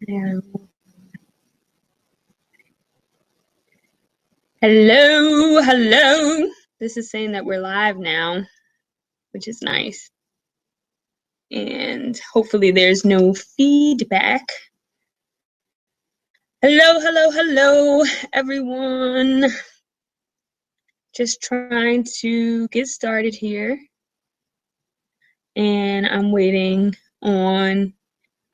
Yeah. Hello, hello. This is saying that we're live now, which is nice. And hopefully there's no feedback. Hello, hello, hello, everyone. Just trying to get started here. And I'm waiting on,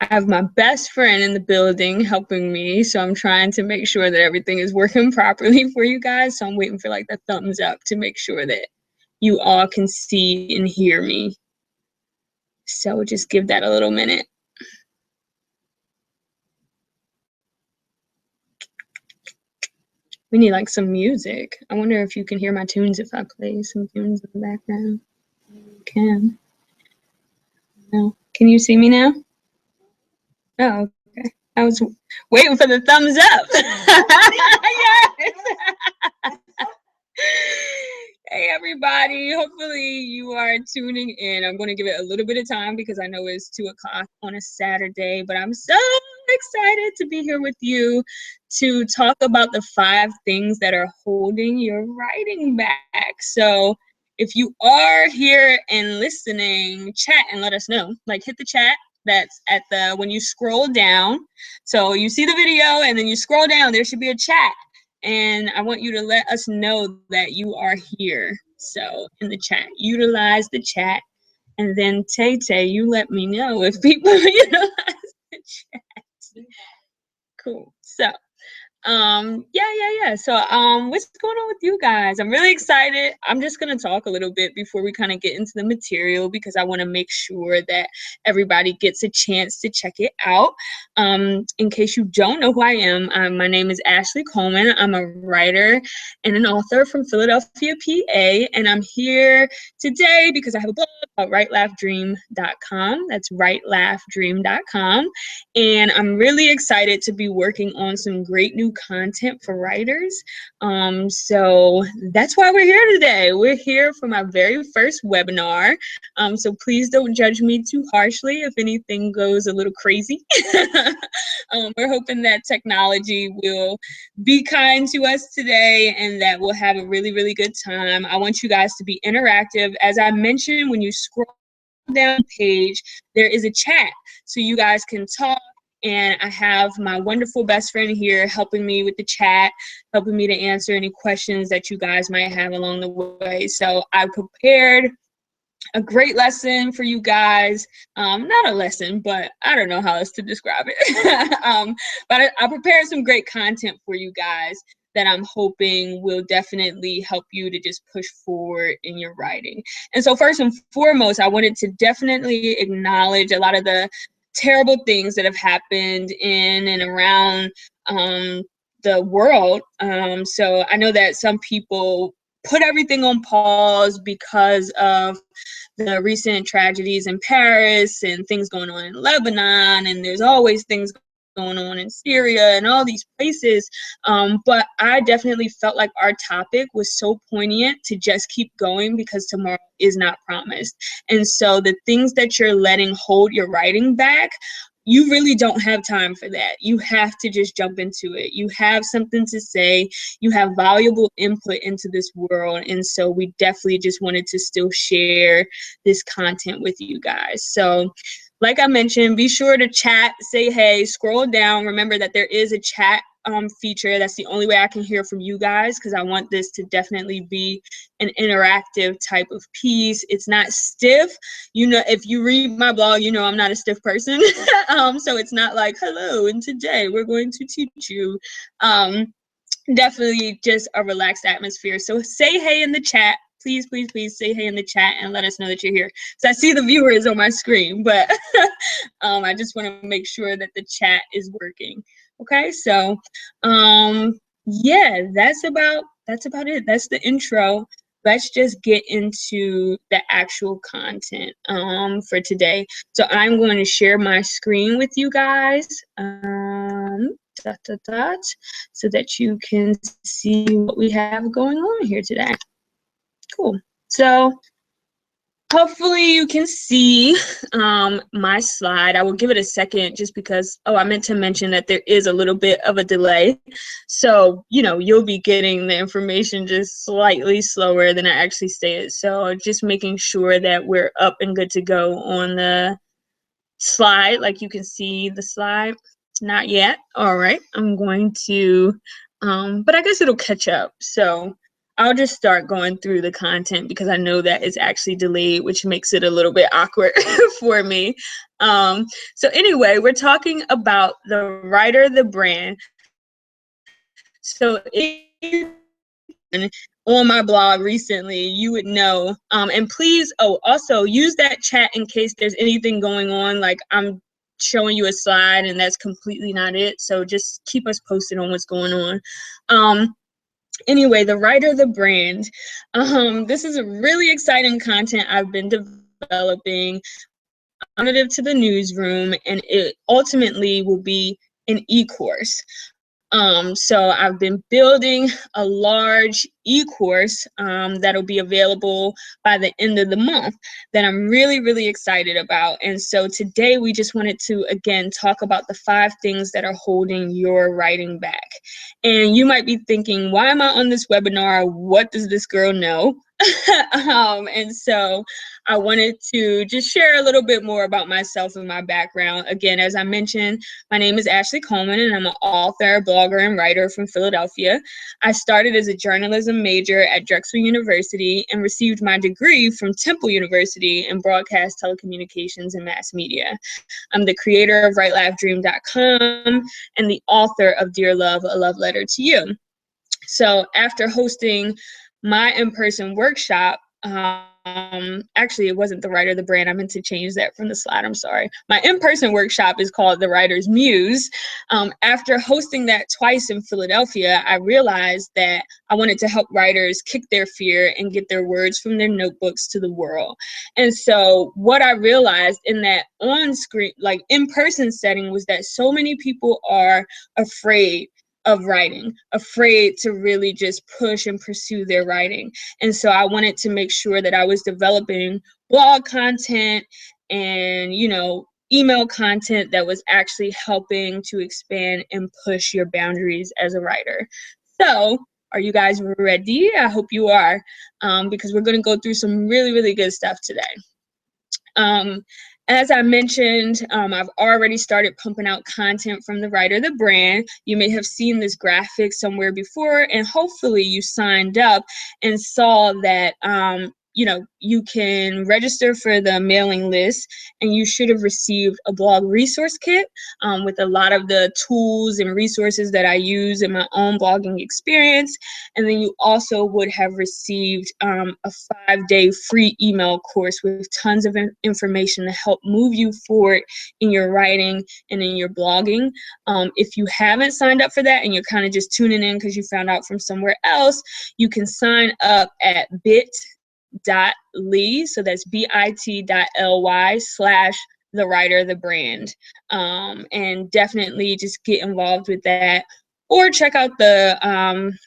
I have my best friend in the building helping me. So I'm trying to make sure that everything is working properly for you guys. So I'm waiting for like the thumbs up to make sure that you all can see and hear me. So just give that a little minute. We need like some music. I wonder if you can hear my tunes if I play some tunes in the background. You can. No. Can you see me now? Oh, okay. I was waiting for the thumbs up. Yes. Hey everybody, hopefully you are tuning in. I'm going to give it a little bit of time because I know it's 2 o'clock on a Saturday, but I'm so excited to be here with you to talk about the 5 things that are holding your writing back. So if you are here and listening, chat and let us know. Like hit the chat that's at the, when you scroll down. So you see the video and then you scroll down, there should be a chat. And I want you to let us know that you are here. So in the chat, utilize the chat. And then Tay, you let me know if people utilize the chat. Cool. So yeah. So what's going on with you guys? I'm really excited. I'm just gonna talk a little bit before we kind of get into the material because I want to make sure that everybody gets a chance to check it out. In case you don't know who I am, my name is Ashley Coleman. I'm a writer and an author from Philadelphia, PA, and I'm here today because I have a blog called WriteLaughDream.com. That's WriteLaughDream.com. And I'm really excited to be working on some great new content for writers. So that's why we're here today. We're here for my very first webinar. So please don't judge me too harshly if anything goes a little crazy. We're hoping that technology will be kind to us today and that we'll have a really, really good time. I want you guys to be interactive. As I mentioned, when you scroll down the page, there is a chat so you guys can talk. And I have my wonderful best friend here helping me with the chat, helping me to answer any questions that you guys might have along the way. So I prepared a great lesson for you guys. Not a lesson, but I don't know how else to describe it. But I prepared some great content for you guys that I'm hoping will definitely help you to just push forward in your writing. And so first and foremost, I wanted to definitely acknowledge a lot of the terrible things that have happened in and around the world. So I know that some people put everything on pause because of the recent tragedies in Paris and things going on in Lebanon, and there's always things going on in Syria and all these places. But I definitely felt like our topic was so poignant to just keep going because tomorrow is not promised. And so the things that you're letting hold your writing back, you really don't have time for that. You have to just jump into it. You have something to say. You have valuable input into this world. And so we definitely just wanted to still share this content with you guys. So like I mentioned, be sure to chat, say hey, scroll down. Remember that there is a chat feature. That's the only way I can hear from you guys because I want this to definitely be an interactive type of piece. It's not stiff. You know, if you read my blog, you know I'm not a stiff person. So it's not like, hello, and today we're going to teach you. Definitely just a relaxed atmosphere. So say hey in the chat. Please say hey in the chat and let us know that you're here. So I see the viewers on my screen, but I just want to make sure that the chat is working. Okay, so yeah, that's about it. That's the intro. Let's just get into the actual content for today. So I'm going to share my screen with you guys. So that you can see what we have going on here today. Cool. So hopefully you can see my slide. I will give it a second just because, I meant to mention that there is a little bit of a delay. So, you'll be getting the information just slightly slower than I actually say it. So just making sure that we're up and good to go on the slide. Like you can see the slide. Not yet. All right. I'm going to, but I guess it'll catch up. So I'll just start going through the content because I know that it's actually delayed, which makes it a little bit awkward for me. So anyway, we're talking about the writer, the brand. So if on my blog recently, you would know. And please, also use that chat in case there's anything going on. Like I'm showing you a slide and that's completely not it. So just keep us posted on what's going on. Anyway, the writer, the brand. This is a really exciting content I've been developing alternative to the newsroom, and it ultimately will be an e-course. So I've been building a large e-course that'll be available by the end of the month that I'm really, really excited about. And so today we just wanted to, again, talk about the 5 things that are holding your writing back. And you might be thinking, why am I on this webinar? What does this girl know? And so I wanted to just share a little bit more about myself and my background. Again, as I mentioned, my name is Ashley Coleman, and I'm an author, blogger, and writer from Philadelphia. I started as a journalism major at Drexel University and received my degree from Temple University in broadcast telecommunications and mass media. I'm the creator of WriteLaughDream.com and the author of Dear Love, A Love Letter to You. So after hosting my in-person workshop, actually, it wasn't the writer, the brand. I meant to change that from the slide. I'm sorry. My in-person workshop is called The Writer's Muse. After hosting that twice in Philadelphia, I realized that I wanted to help writers kick their fear and get their words from their notebooks to the world. And so what I realized in that on-screen, like in-person setting, was that so many people are afraid of writing, afraid to really just push and pursue their writing. And so I wanted to make sure that I was developing blog content and, email content that was actually helping to expand and push your boundaries as a writer. So are you guys ready? I hope you are, because we're going to go through some really, really good stuff today. As I mentioned, I've already started pumping out content from the writer, the brand. You may have seen this graphic somewhere before, and hopefully you signed up and saw that, you can register for the mailing list, and you should have received a blog resource kit with a lot of the tools and resources that I use in my own blogging experience. And then you also would have received a 5-day free email course with tons of information to help move you forward in your writing and in your blogging. If you haven't signed up for that and you're kind of just tuning in because you found out from somewhere else, you can sign up at bit.ly, so that's bit.ly/the writer, the brand. And definitely just get involved with that. Or check out the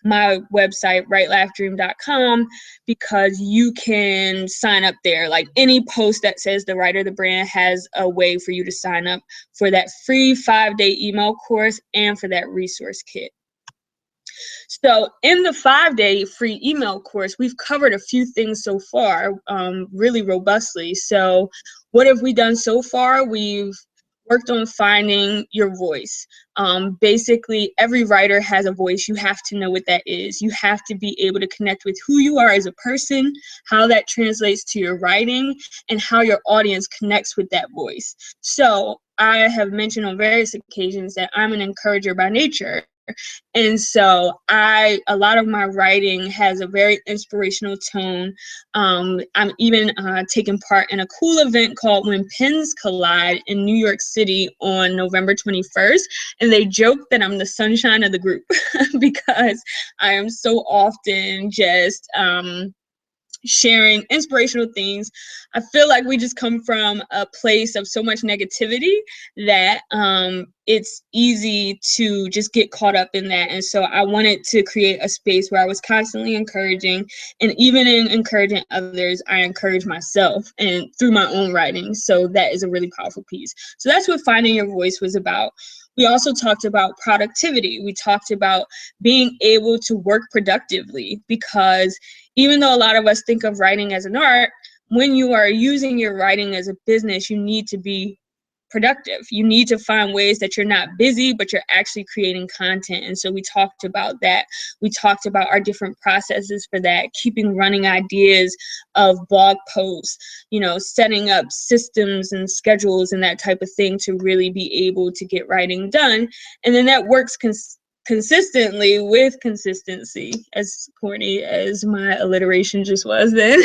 my website, WriteLaughDream.com, because you can sign up there. Like any post that says the writer, the brand has a way for you to sign up for that free 5-day email course and for that resource kit. So in the 5-day free email course, we've covered a few things so far, really robustly. So what have we done so far? We've worked on finding your voice. Basically, every writer has a voice. You have to know what that is. You have to be able to connect with who you are as a person, how that translates to your writing, and how your audience connects with that voice. So I have mentioned on various occasions that I'm an encourager by nature. And so a lot of my writing has a very inspirational tone. I'm even taking part in a cool event called When Pens Collide in New York City on November 21st. And they joke that I'm the sunshine of the group because I am so often just sharing inspirational things. I feel like we just come from a place of so much negativity that it's easy to just get caught up in that. And so I wanted to create a space where I was constantly encouraging, and even in encouraging others, I encourage myself and through my own writing. So that is a really powerful piece. So that's what Finding Your Voice was about. We also talked about productivity. We talked about being able to work productively, because even though a lot of us think of writing as an art, when you are using your writing as a business, you need to be productive. You need to find ways that you're not busy, but you're actually creating content. And so we talked about that. We talked about our different processes for that, keeping running ideas of blog posts, setting up systems and schedules and that type of thing to really be able to get writing done. And then that works consistently with consistency, as corny as my alliteration just was then.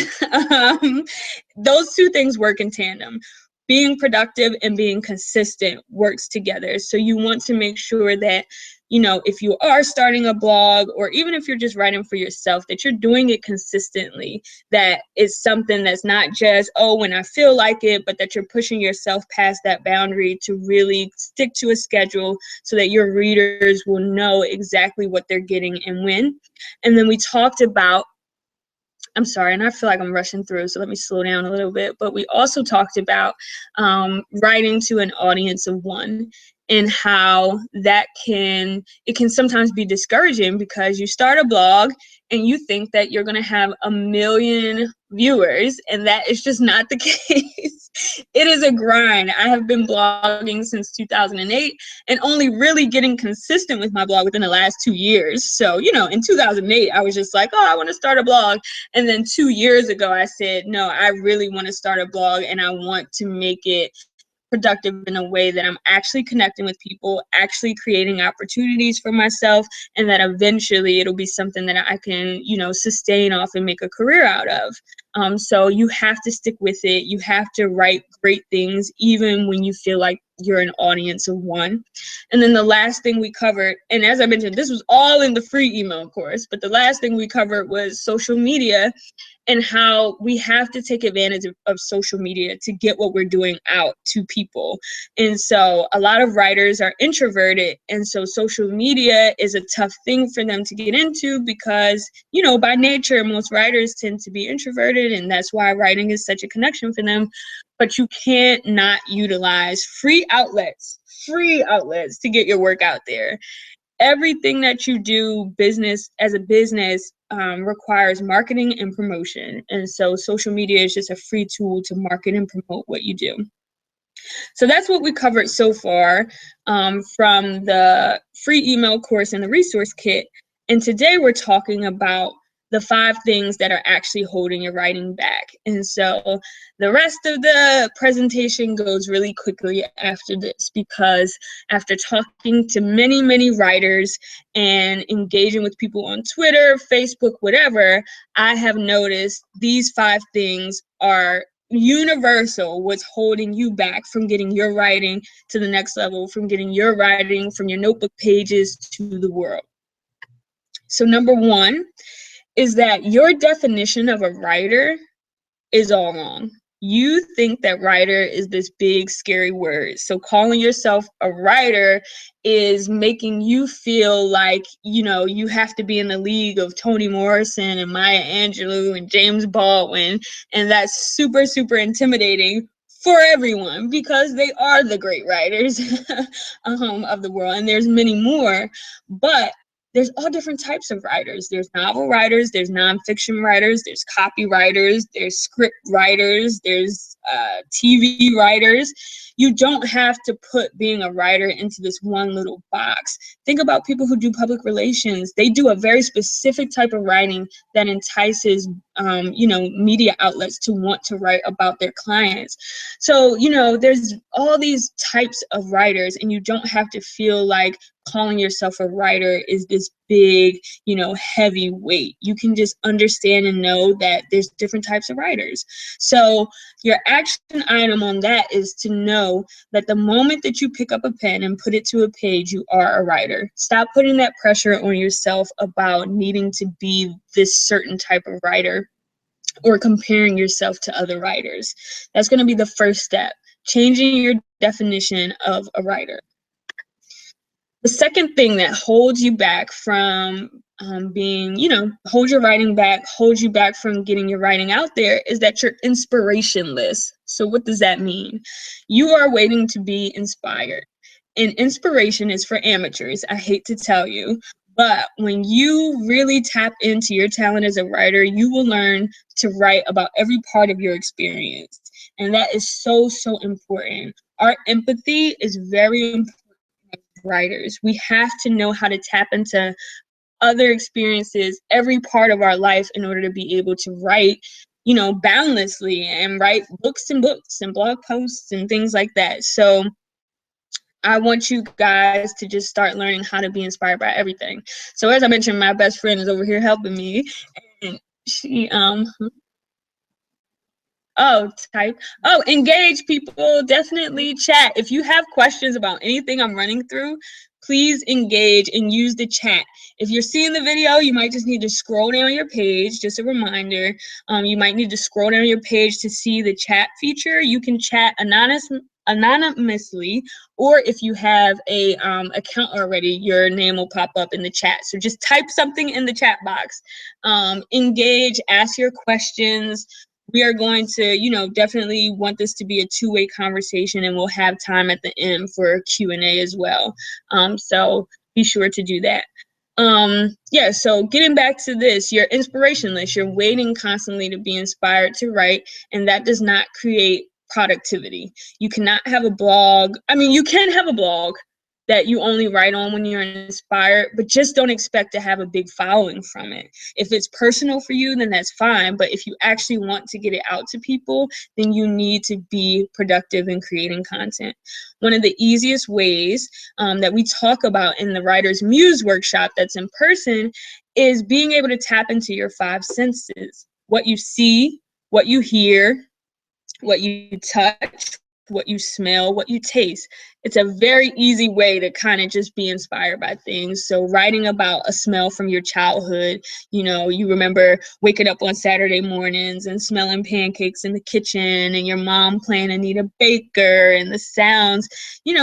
Those two things work in tandem. Being productive and being consistent works together. So you want to make sure that, if you are starting a blog, or even if you're just writing for yourself, that you're doing it consistently, that it's something that's not just, when I feel like it, but that you're pushing yourself past that boundary to really stick to a schedule so that your readers will know exactly what they're getting and when. And then we talked about, I'm sorry, and I feel like I'm rushing through, so let me slow down a little bit. But we also talked about writing to an audience of one, and how it can sometimes be discouraging, because you start a blog and you think that you're going to have 1 million viewers, and that is just not the case. It is a grind. I have been blogging since 2008 and only really getting consistent with my blog within the last 2 years. So, in 2008, I was just like, I want to start a blog. And then 2 years ago, I said, no, I really want to start a blog, and I want to make it productive in a way that I'm actually connecting with people, actually creating opportunities for myself, and that eventually it'll be something that I can, sustain off and make a career out of. So you have to stick with it. You have to write great things, even when you feel like you're an audience of one. And then the last thing we covered, and as I mentioned, this was all in the free email course, but the last thing we covered was social media, and how we have to take advantage of social media to get what we're doing out to people. And so a lot of writers are introverted, and so social media is a tough thing for them to get into, because, by nature, most writers tend to be introverted, and that's why writing is such a connection for them. But you can't not utilize free outlets to get your work out there. Everything that you do as a business requires marketing and promotion. And so social media is just a free tool to market and promote what you do. So that's what we covered so far from the free email course and the resource kit. And today we're talking about the 5 things that are actually holding your writing back. And so the rest of the presentation goes really quickly after this, because after talking to many, many writers and engaging with people on Twitter, Facebook, whatever, I have noticed these 5 things are universal what's holding you back from getting your writing to the next level, from getting your writing from your notebook pages to the world. So number 1 is that your definition of a writer is all wrong. You think that writer is this big, scary word. So calling yourself a writer is making you feel like, you have to be in the league of Toni Morrison and Maya Angelou and James Baldwin. And that's super, super intimidating for everyone, because they are the great writers of the world. And there's many more. But there's all different types of writers. There's novel writers, there's nonfiction writers, there's copywriters, there's script writers, there's TV writers. You don't have to put being a writer into this one little box. Think about people who do public relations. They do a very specific type of writing that entices, media outlets to want to write about their clients. So, there's all these types of writers, and you don't have to feel like calling yourself a writer is this big, heavy weight. You can just understand and know that there's different types of writers. So your action item on that is to know that the moment that you pick up a pen and put it to a page, you are a writer. Stop putting that pressure on yourself about needing to be this certain type of writer. or comparing yourself to other writers. That's going to be the first step, changing your definition of a writer. The second thing that holds you back from holds your writing back, holds you back from getting your writing out there is that you're inspirationless. So what does that mean? You are waiting to be inspired. And inspiration is for amateurs, I hate to tell you. But when you really tap into your talent as a writer, you will learn to write about every part of your experience. And that is so, so important. Our empathy is very important as writers. We have to know how to tap into other experiences, every part of our life in order to be able to write, boundlessly and write books and blog posts and things like that. So I want you guys to just start learning how to be inspired by everything. So as I mentioned, my best friend is over here helping me, and she engage people, definitely chat. If you have questions about anything I'm running through, please engage and use the chat. If you're seeing the video, you might just need to scroll down your page. Just a reminder, you might need to scroll down your page to see the chat feature. You can chat anonymously, or if you have a account already, your name will pop up in the chat. So just type something in the chat box. Engage, ask your questions. We are going to, definitely want this to be a two-way conversation, and we'll have time at the end for Q&A as well. So be sure to do that. So getting back to this, you're inspirationless. You're waiting constantly to be inspired to write, and that does not create productivity. You cannot have a blog. I mean, you can have a blog that you only write on when you're inspired, but just don't expect to have a big following from it. If it's personal for you, then that's fine. But if you actually want to get it out to people, then you need to be productive in creating content. One of the easiest ways that we talk about in the Writer's Muse workshop that's in person is being able to tap into your 5 senses. What you see, what you hear, what you touch, what you smell, what you taste. It's a very easy way to kind of just be inspired by things. So writing about a smell from your childhood, you remember waking up on Saturday mornings and smelling pancakes in the kitchen and your mom playing Anita Baker and the sounds,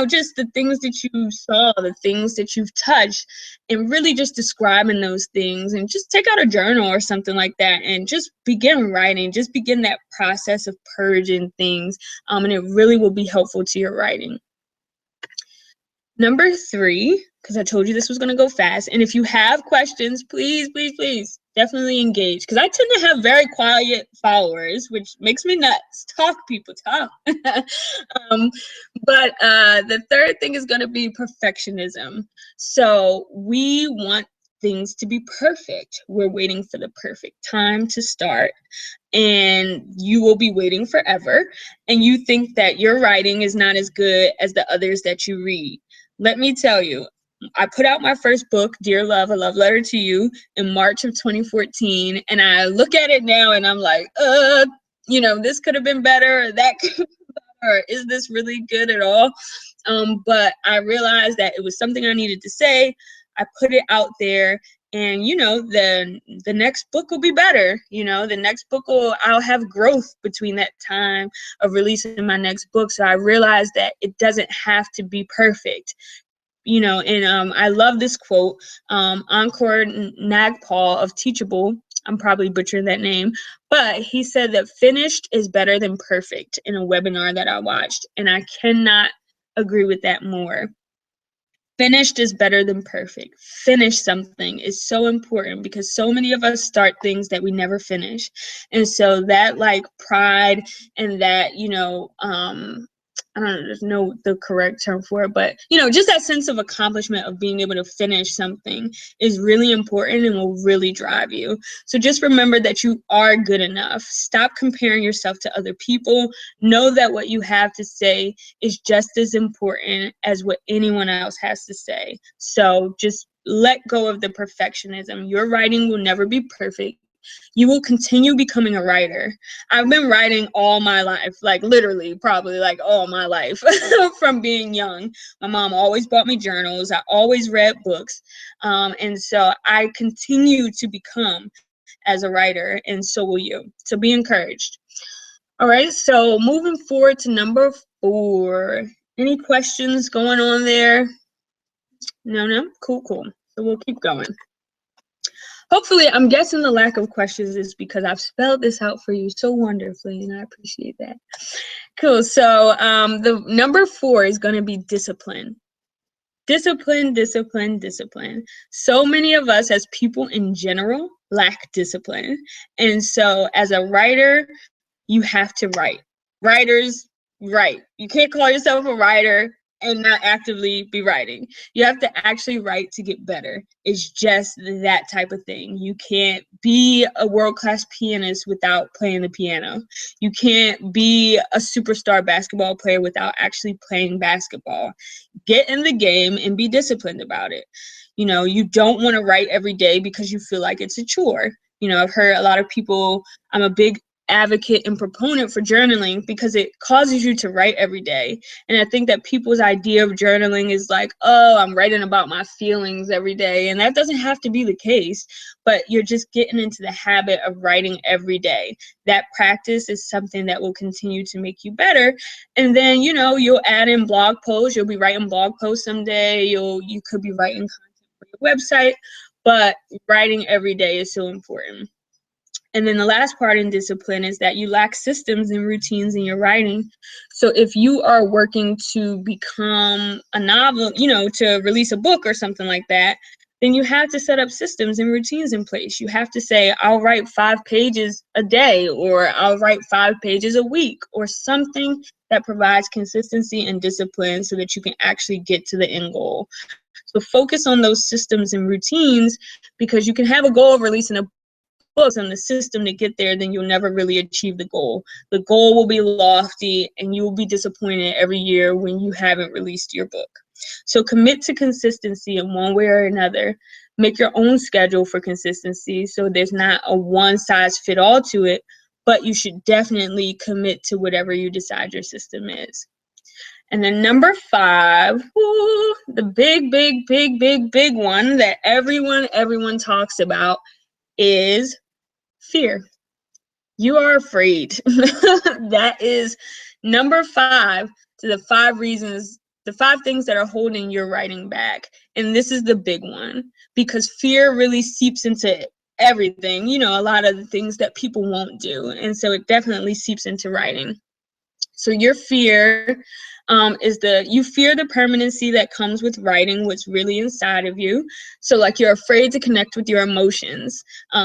just the things that you saw, the things that you've touched, and really just describing those things, and just take out a journal or something like that and just begin writing, just begin that process of purging things, and it really will be helpful to your writing. Number 3, because I told you this was going to go fast, and if you have questions, please definitely engage, because I tend to have very quiet followers, which makes me nuts. Talk, people, talk. But the third thing is going to be perfectionism. So we want things to be perfect. We're waiting for the perfect time to start, and you will be waiting forever, and you think that your writing is not as good as the others that you read. Let me tell you, I put out my first book, Dear Love, A Love Letter to You, in March of 2014, and I look at it now and I'm like, this could have been better, or that could have been better, or is this really good at all? But I realized that it was something I needed to say. I put it out there, and the next book will be better. The next book I'll have growth between that time of releasing my next book. So I realized that it doesn't have to be perfect. And I love this quote, Encore Nagpal of Teachable, I'm probably butchering that name, but he said that finished is better than perfect in a webinar that I watched, and I cannot agree with that more. Finished is better than perfect. Finish something is so important, because so many of us start things that we never finish. And so that pride and that, I don't know, there's no the correct term for it, but just that sense of accomplishment of being able to finish something is really important and will really drive you. So just remember that you are good enough. Stop comparing yourself to other people. Know that what you have to say is just as important as what anyone else has to say. So just let go of the perfectionism. Your writing will never be perfect. You will continue becoming a writer. I've been writing all my life, literally, probably all my life from being young. My mom always bought me journals. I always read books. And so I continue to become. as a writer, and so will you. So be encouraged. All right, so moving forward to number 4. Any questions going on there? No? Cool. So we'll keep going. Hopefully, I'm guessing the lack of questions is because I've spelled this out for you so wonderfully, and I appreciate that. Cool. So the number 4 is going to be discipline. Discipline. So many of us as people in general lack discipline. And so as a writer, you have to write. Writers write. You can't call yourself a writer and not actively be writing. You have to actually write to get better. It's just that type of thing. You can't be a world-class pianist without playing the piano. You can't be a superstar basketball player without actually playing basketball. Get in the game and be disciplined about it. You know, you don't want to write every day because you feel like it's a chore. You know, I've heard a lot of people, I'm a big advocate and proponent for journaling because it causes you to write every day. And I think that people's idea of journaling is like, oh, I'm writing about my feelings every day. And that doesn't have to be the case, but you're just getting into the habit of writing every day. That practice is something that will continue to make you better. And then, you know, you'll add in blog posts. You'll be writing blog posts someday. You could be writing content for your website, but writing every day is so important. And then the last part in discipline is that you lack systems and routines in your writing. So if you are working to become a novel, you know, to release a book or something like that, then you have to set up systems and routines in place. You have to say, I'll write 5 pages a day, or I'll write 5 pages a week, or something that provides consistency and discipline so that you can actually get to the end goal. So focus on those systems and routines, because you can have a goal of releasing a books on the system to get there, then you'll never really achieve the goal. The goal will be lofty and you will be disappointed every year when you haven't released your book. So commit to consistency in one way or another. Make your own schedule for consistency so there's not a one-size-fit-all to it, but you should definitely commit to whatever you decide your system is. And then number 5, the big one that everyone talks about is fear. You are afraid. That is number 5 to the 5 reasons, the 5 things that are holding your writing back. And this is the big one, because fear really seeps into everything, you know, a lot of the things that people won't do. And so it definitely seeps into writing. So your fear you fear the permanency that comes with writing what's really inside of you. So like you're afraid to connect with your emotions.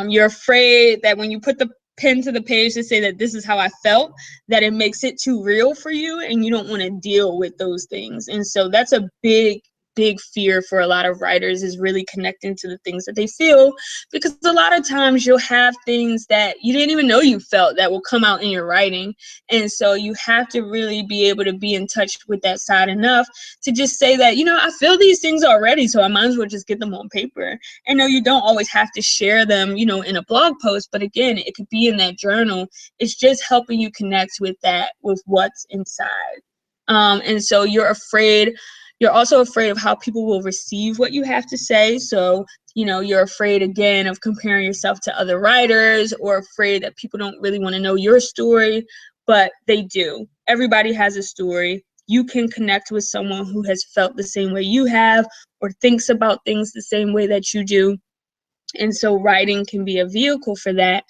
You're afraid that when you put the pen to the page to say that this is how I felt, that it makes it too real for you and you don't want to deal with those things. And so that's a big fear for a lot of writers, is really connecting to the things that they feel, because a lot of times you'll have things that you didn't even know you felt that will come out in your writing. And so you have to really be able to be in touch with that side enough to just say that, you know, I feel these things already, so I might as well just get them on paper. And no, you don't always have to share them, you know, in a blog post, but again, it could be in that journal. It's just helping you connect with that, with what's inside. And so you're also afraid of how people will receive what you have to say. So, you know, you're afraid, again, of comparing yourself to other writers, or afraid that people don't really want to know your story, but they do. Everybody has a story. You can connect with someone who has felt the same way you have, or thinks about things the same way that you do. And so writing can be a vehicle for that.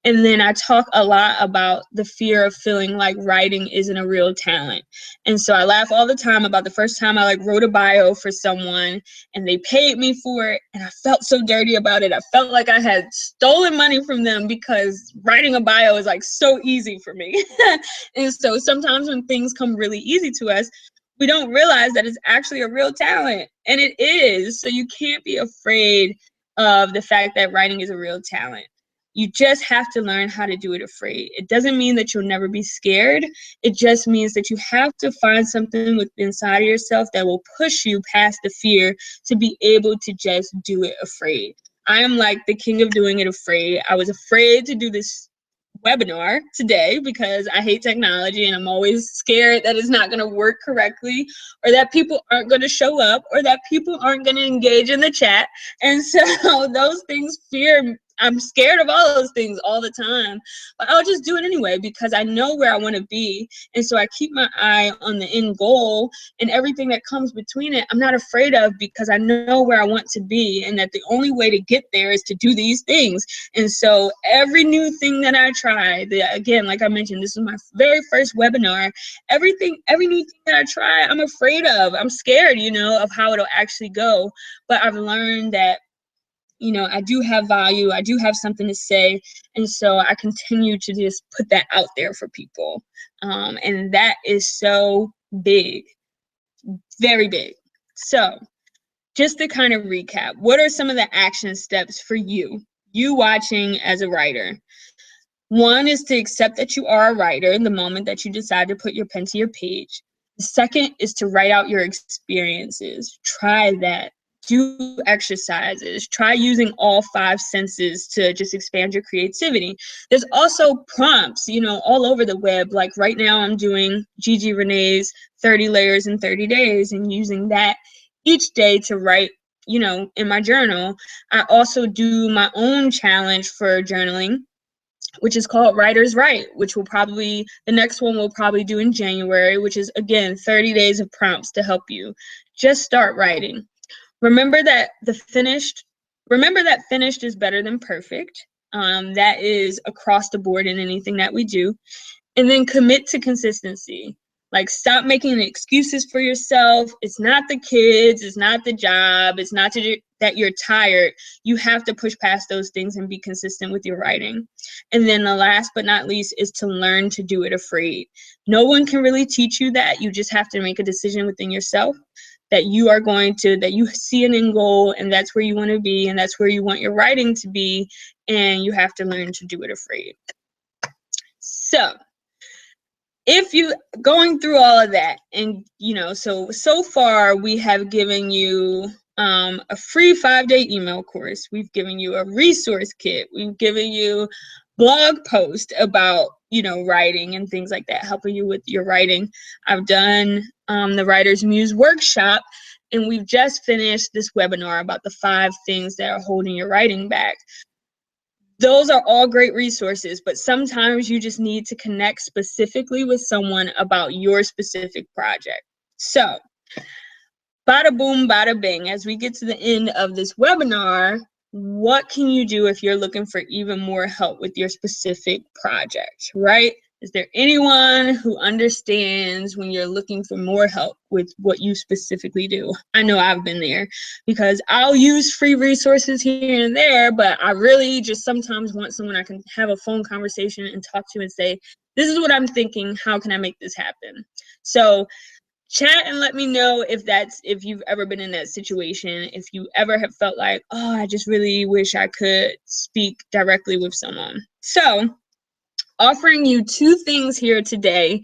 And then I talk a lot about the fear of feeling like writing isn't a real talent. And so I laugh all the time about the first time I wrote a bio for someone and they paid me for it, and I felt so dirty about it. I felt like I had stolen money from them, because writing a bio is so easy for me. And so sometimes when things come really easy to us, we don't realize that it's actually a real talent, and it is. So you can't be afraid of the fact that writing is a real talent. You just have to learn how to do it afraid. It doesn't mean that you'll never be scared. It just means that you have to find something within inside of yourself that will push you past the fear to be able to just do it afraid. I am like the king of doing it afraid. I was afraid to do this webinar today because I hate technology and I'm always scared that it's not going to work correctly, or that people aren't going to show up, or that people aren't going to engage in the chat. And so those things, fear I'm scared of all those things all the time, but I'll just do it anyway because I know where I want to be. And so I keep my eye on the end goal, and everything that comes between it, I'm not afraid of because I know where I want to be, and that the only way to get there is to do these things. And so every new thing that I try, again, like I mentioned, this is my very first webinar. Every new thing that I try, I'm afraid of. I'm scared, of how it'll actually go. But I've learned that, I do have value. I do have something to say. And so I continue to just put that out there for people. And that is so big, very big. So just to kind of recap, what are some of the action steps for you watching as a writer? One is to accept that you are a writer the moment that you decide to put your pen to your page. The second is to write out your experiences. Try that. Do exercises. Try using all 5 senses to just expand your creativity. There's also prompts, all over the web. Like right now I'm doing Gigi Renee's 30 Layers in 30 Days and using that each day to write, in my journal. I also do my own challenge for journaling, which is called Writer's Right, which the next one we'll probably do in January, which is, again, 30 days of prompts to help you just start writing. Remember that finished is better than perfect. That is across the board in anything that we do. And then commit to consistency. Like, stop making excuses for yourself. It's not the kids, it's not the job, it's not that you're tired. You have to push past those things and be consistent with your writing. And then the last but not least is to learn to do it afraid. No one can really teach you that. You just have to make a decision within yourself that you see an end goal, and that's where you want to be, and that's where you want your writing to be, and you have to learn to do it afraid. So if you going through all of that, and so far we have given you a free 5-day email course. We've given you a resource kit. We've given you blog post about writing and things like that, helping you with your writing. I've done the Writer's Muse workshop, and we've just finished this webinar about the 5 things that are holding your writing back. Those are all great resources, but sometimes you just need to connect specifically with someone about your specific project. So, bada boom, bada bing. As we get to the end of this webinar, what can you do if you're looking for even more help with your specific project, right? Is there anyone who understands when you're looking for more help with what you specifically do? I know I've been there because I'll use free resources here and there, but I really just sometimes want someone I can have a phone conversation and talk to and say, this is what I'm thinking. How can I make this happen? So chat and let me know if you've ever been in that situation, if you ever have felt like, oh, I just really wish I could speak directly with someone. So offering you 2 things here today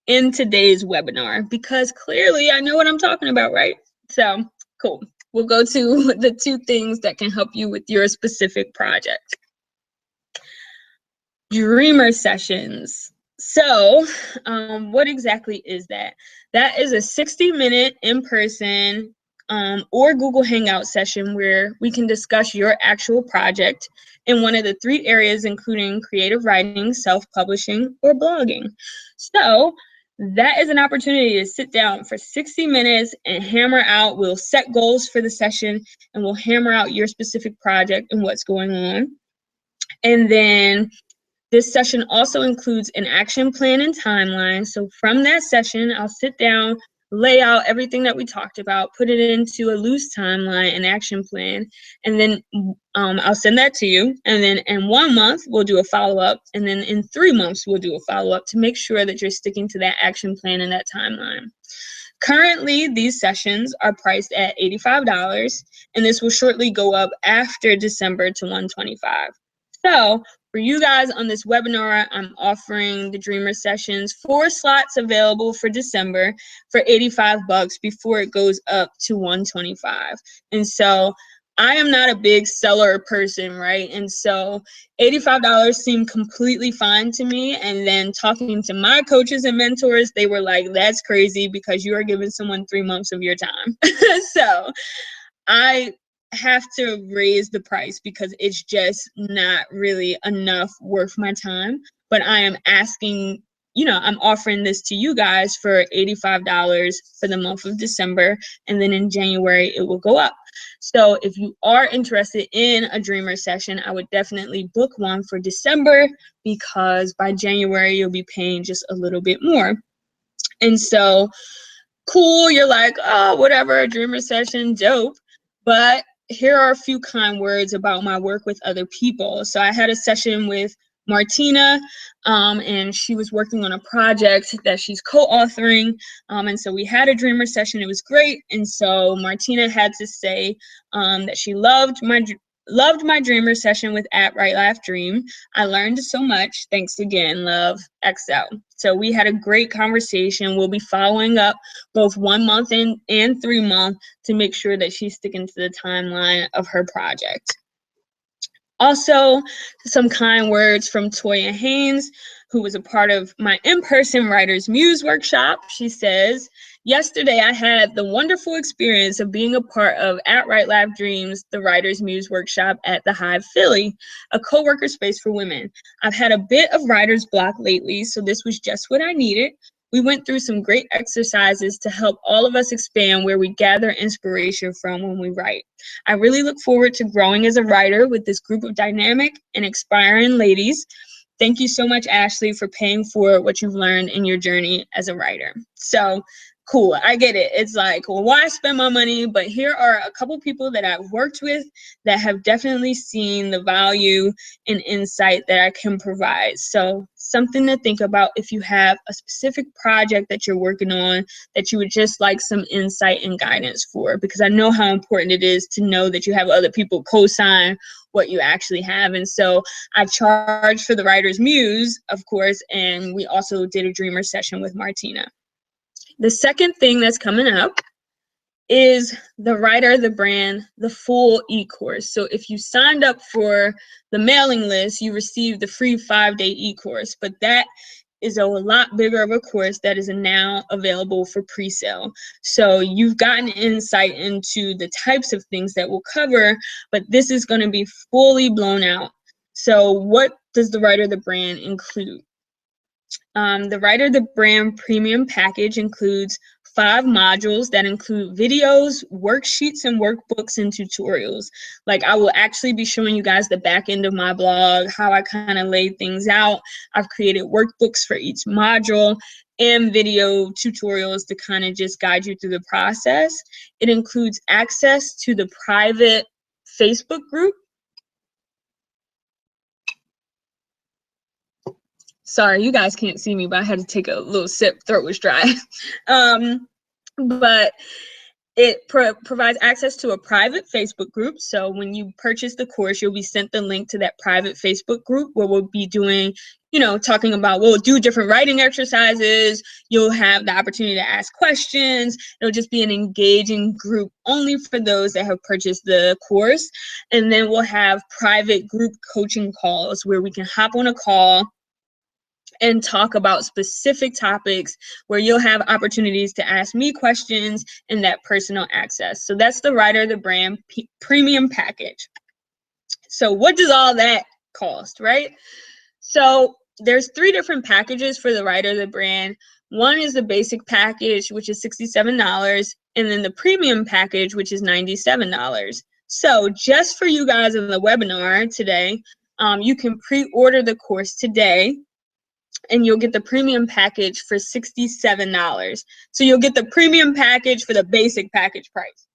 in today's webinar, because clearly I know what I'm talking about, right? So cool. We'll go to the 2 things that can help you with your specific project. Dreamer sessions. So what exactly is that? That is a 60-minute in-person or Google Hangout session where we can discuss your actual project in one of the 3 areas, including creative writing, self-publishing, or blogging. So that is an opportunity to sit down for 60 minutes and hammer out. We'll set goals for the session, and we'll hammer out your specific project and what's going on. And then this session also includes an action plan and timeline. So from that session, I'll sit down, lay out everything that we talked about, put it into a loose timeline and action plan, and then I'll send that to you. And then in 1 month, we'll do a follow-up. And then in 3 months, we'll do a follow-up to make sure that you're sticking to that action plan and that timeline. Currently, these sessions are priced at $85, and this will shortly go up after December to $125. So for you guys on this webinar, I'm offering the Dreamer sessions, 4 slots available for December for $85 before it goes up to $125. And so I am not a big seller person, right? And so $85 seemed completely fine to me. And then talking to my coaches and mentors, they were like, that's crazy because you are giving someone 3 months of your time. So I have to raise the price because it's just not really enough worth my time. But I am asking, I'm offering this to you guys for $85 for the month of December, and then in January it will go up. So if you are interested in a dreamer session, I would definitely book one for December, because by January you'll be paying just a little bit more. And so, cool, you're like, oh, whatever, a dreamer session, dope. But here are a few kind words about my work with other people. So I had a session with Martina, and she was working on a project that she's co-authoring. And so we had a dreamer session. It was great. And so Martina had to say that she loved my dreamer session with Right Laugh Dream. I learned so much. Thanks again, love, XL. So we had a great conversation. We'll be following up both 1 month and 3 months to make sure that she's sticking to the timeline of her project. Also, some kind words from Toya Haynes, who was a part of my in-person Writer's Muse workshop. She says, yesterday I had the wonderful experience of being a part of Right Laugh Dreams, the Writer's Muse workshop at the Hive Philly, a co-worker space for women. I've had a bit of writer's block lately, so this was just what I needed. We went through some great exercises to help all of us expand where we gather inspiration from when we write. I really look forward to growing as a writer with this group of dynamic and inspiring ladies. Thank you so much, Ashley, for paying for what you've learned in your journey as a writer. So cool, I get it. It's like, well, why spend my money? But here are a couple people that I've worked with that have definitely seen the value and insight that I can provide. So something to think about if you have a specific project that you're working on that you would just like some insight and guidance for, because I know how important it is to know that you have other people co-sign what you actually have. And so I charged for the Writer's Muse, of course, and we also did a dreamer session with Martina. The second thing that's coming up is the Writer, the Brand, the full e-course. So if you signed up for the mailing list, you received the free 5-day e-course, but that is a lot bigger of a course that is now available for pre-sale. So you've gotten insight into the types of things that we'll cover, but this is going to be fully blown out. So what does the Writer, the Brand include? The Writer, the Brand premium package includes 5 modules that include videos, worksheets, and workbooks and tutorials. Like, I will actually be showing you guys the back end of my blog, how I kind of laid things out. I've created workbooks for each module and video tutorials to kind of just guide you through the process. It includes access to the private Facebook group. Sorry, you guys can't see me, but I had to take a little sip. Throat was dry. But it provides access to a private Facebook group. So when you purchase the course, you'll be sent the link to that private Facebook group where we'll be doing, talking about, we'll do different writing exercises. You'll have the opportunity to ask questions. It'll just be an engaging group only for those that have purchased the course. And then we'll have private group coaching calls where we can hop on a call and talk about specific topics where you'll have opportunities to ask me questions and that personal access. So that's the Writer, the Brand premium package. So what does all that cost, right? So there's 3 different packages for the Writer, the Brand. One is the basic package, which is $67, and then the premium package, which is $97. So just for you guys in the webinar today, you can pre-order the course today, and you'll get the premium package for $67. So you'll get the premium package for the basic package price.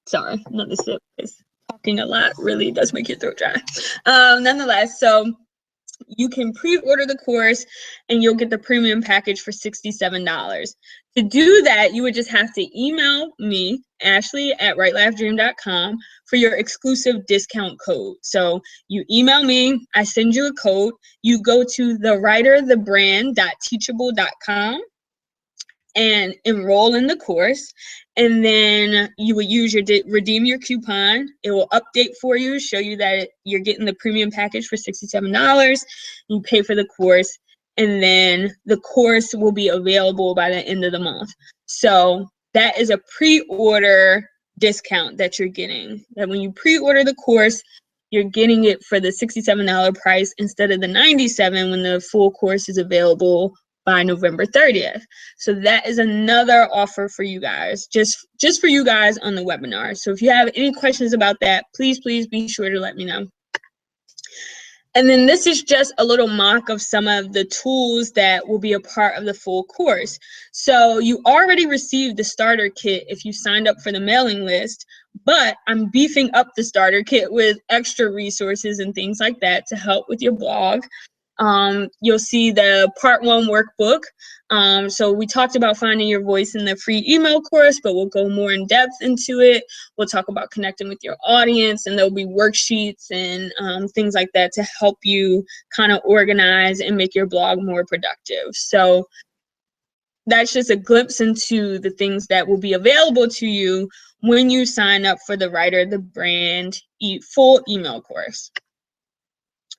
Sorry, another sip, because talking a lot really does make your throat dry. Nonetheless, so you can pre-order the course and you'll get the premium package for $67. To do that, you would just have to email me, Ashley at writelaughDream.com, for your exclusive discount code. So you email me, I send you a code, you go to thewriterthebrand.teachable.com and enroll in the course, and then you will use your redeem your coupon. It will update for you, show you that you're getting the premium package for $67. You pay for the course, and then the course will be available by the end of the month. So that is a pre-order discount that you're getting. That when you pre-order the course, you're getting it for the $67 price instead of the $97 when the full course is available by November 30th. So that is another offer for you guys, just for you guys on the webinar. So if you have any questions about that, please be sure to let me know. And then this is just a little mock of some of the tools that will be a part of the full course. So you already received the starter kit if you signed up for the mailing list, but I'm beefing up the starter kit with extra resources and things like that to help with your blog. You'll see the part 1 workbook. So we talked about finding your voice in the free email course, but we'll go more in depth into it. We'll talk about connecting with your audience, and there'll be worksheets and things like that to help you kind of organize and make your blog more productive. So that's just a glimpse into the things that will be available to you when you sign up for the Writer the Brand full email course.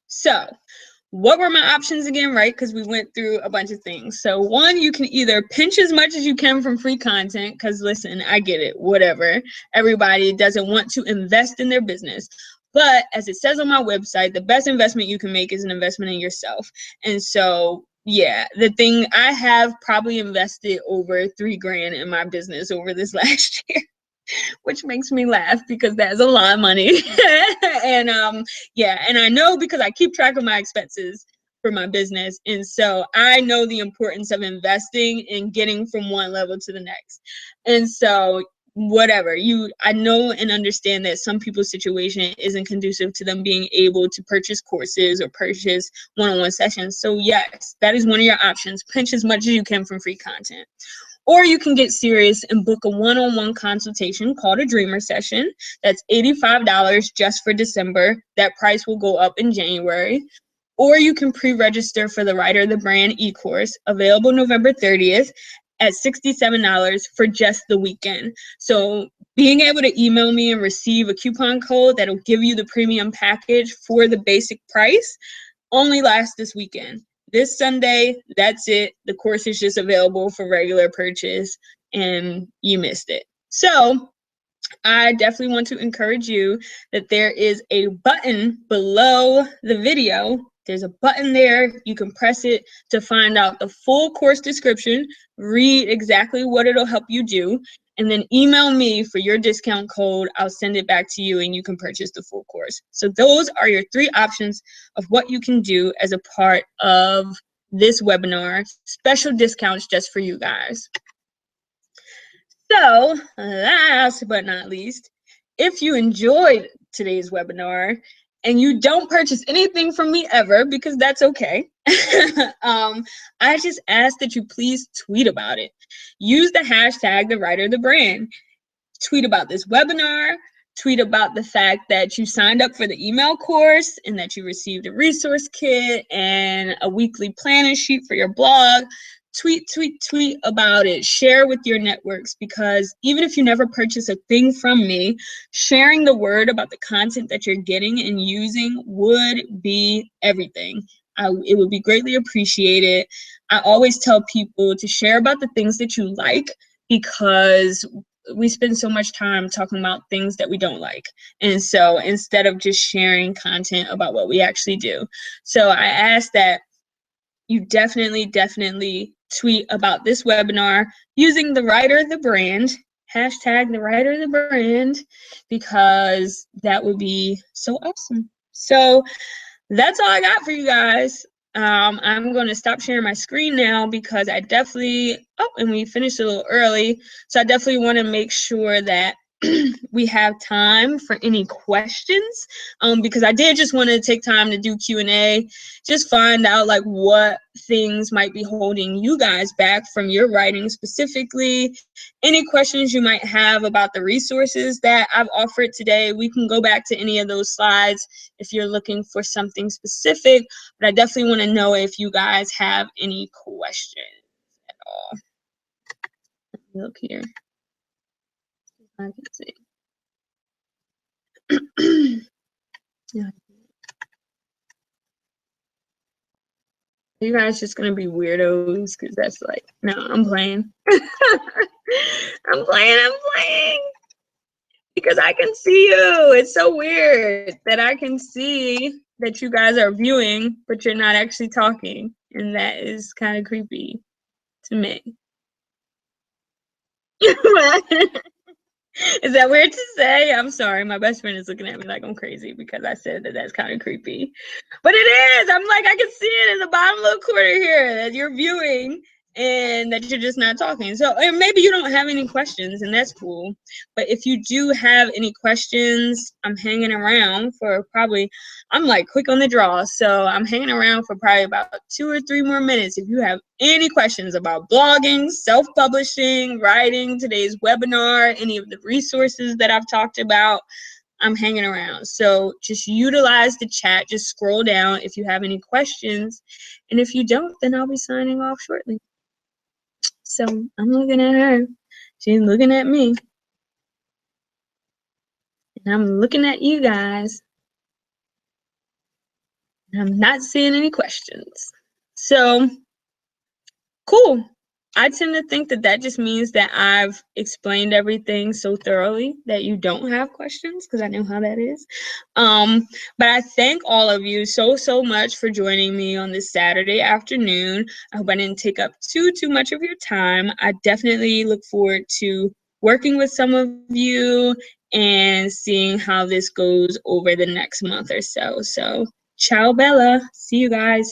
So what were my options again, right? Because we went through a bunch of things. So 1, you can either pinch as much as you can from free content, because listen, I get it, whatever. Everybody doesn't want to invest in their business. But as it says on my website, the best investment you can make is an investment in yourself. And so, yeah, the thing, I have probably invested over $3,000 in my business over this last year. Which makes me laugh because that's a lot of money. And yeah, and I know because I keep track of my expenses for my business, and so I know the importance of investing and getting from one level to the next. And so whatever, I know and understand that some people's situation isn't conducive to them being able to purchase courses or purchase one-on-one sessions. So yes, that is one of your options. Pinch as much as you can from free content. Or you can get serious and book a one-on-one consultation called a Dreamer Session. That's $85 just for December. That price will go up in January. Or you can pre-register for the Writer the Brand e-course, available November 30th at $67 for just the weekend. So being able to email me and receive a coupon code that'll give you the premium package for the basic price only lasts this weekend. This Sunday, that's it. The course is just available for regular purchase, and you missed it. So I definitely want to encourage you that there is a button below the video. There's a button there. You can press it to find out the full course description, read exactly what it'll help you do, and then email me for your discount code. I'll send it back to you and you can purchase the full course. So those are your 3 options of what you can do as a part of this webinar. Special discounts just for you guys. So last but not least, if you enjoyed today's webinar and you don't purchase anything from me ever, because that's okay, I just ask that you please tweet about it. Use the hashtag the Writer the Brand. Tweet about this webinar. Tweet about the fact that you signed up for the email course and that you received a resource kit and a weekly planning sheet for your blog. Tweet about it. Share with your networks, because even if you never purchase a thing from me, sharing the word about the content that you're getting and using would be everything. It would be greatly appreciated. I always tell people to share about the things that you like, because we spend so much time talking about things that we don't like. And so instead of just sharing content about what we actually do. So I ask that you definitely tweet about this webinar using the Writer the Brand, hashtag the Writer the Brand, because that would be so awesome. So that's all I got for you guys. I'm going to stop sharing my screen now because I definitely, and we finished a little early. So I definitely want to make sure that we have time for any questions, because I did just want to take time to do Q&A, just find out like what things might be holding you guys back from your writing specifically. Any questions you might have about the resources that I've offered today, we can go back to any of those slides if you're looking for something specific, but I definitely want to know if you guys have any questions at all. Look here. I can see. Yeah. You guys just gonna be weirdos, because that's like, no, I'm playing. I'm I'm playing. Because I can see you. It's so weird that I can see that you guys are viewing, but you're not actually talking. And that is kind of creepy to me. Is that weird to say? I'm sorry. My best friend is looking at me like I'm crazy because I said that that's kind of creepy. But it is. I'm like, I can see it in the bottom little corner here that you're viewing and that you're just not talking. So and maybe you don't have any questions, and that's cool. But if you do have any questions, I'm hanging around for probably, I'm like quick on the draw. So I'm hanging around for probably about 2 or 3 more minutes. If you have any questions about blogging, self-publishing, writing, today's webinar, any of the resources that I've talked about, I'm hanging around. So just utilize the chat. Just scroll down if you have any questions. And if you don't, then I'll be signing off shortly. So I'm looking at her. She's looking at me. And I'm looking at you guys. And I'm not seeing any questions. So cool. I tend to think that that just means that I've explained everything so thoroughly that you don't have questions, because I know how that is. But I thank all of you so much for joining me on this Saturday afternoon. I hope I didn't take up too much of your time. I definitely look forward to working with some of you and seeing how this goes over the next month or so. So, ciao, Bella. See you guys.